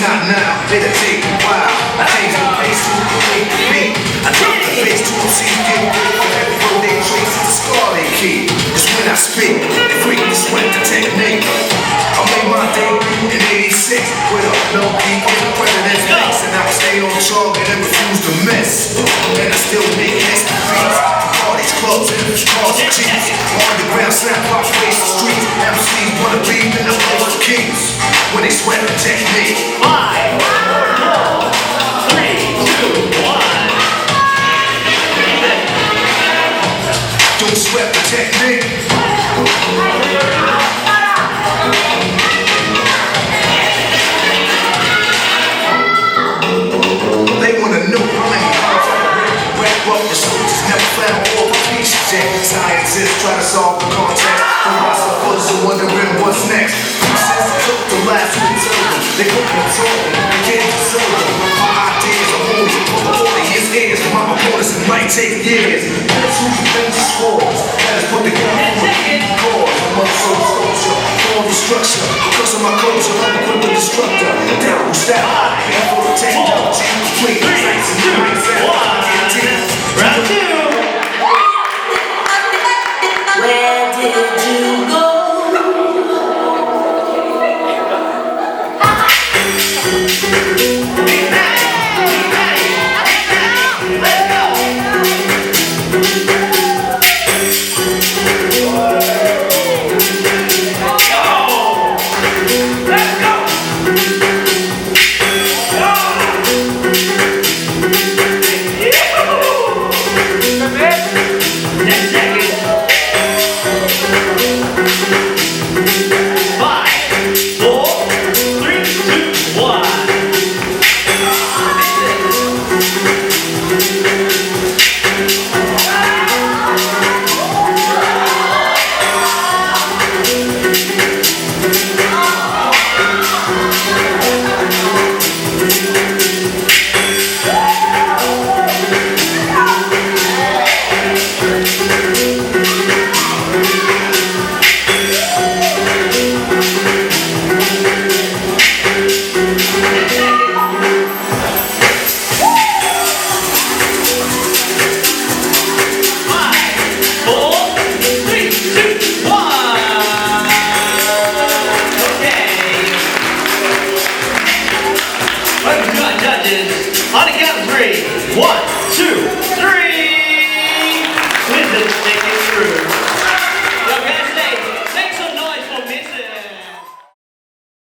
not now, it'll take a while. I change the pace to the way to be. I drop the bass to them, see you get good for every road they trace. It's a scar they keep. It's when I speak, they freak me sweat the technique. I made my debut in '86 with a no beat in the president's face, and I stayed on target and refused to miss. And I still make extra beats. Parties, clubs, and cars and cheats. Underground sound pops face the streets. MCs wanna be in the place of kings when they sweat the technique. 5, 4, 3, 2, 1. Don't sweat the technique. They wanna know how many times I wrap up the soldiers never found all the pieces yet. Scientists try to solve the context. The philosophers are wondering what's next. Missez took the last result. They couldn't absorb it, they can't absorb it. My ideas are holy for the audience ears. My opponents it might take years. That's who defends the scores. That is put together for a key cause. I'm MODSOC sculpture, all the structure. Because of my culture, I'm equipped with destructor. Down with style, and for the technology. Complete, nights and nights out. Round 2. Where did you go? On the count of 3. 1, 2, 3. Wins it.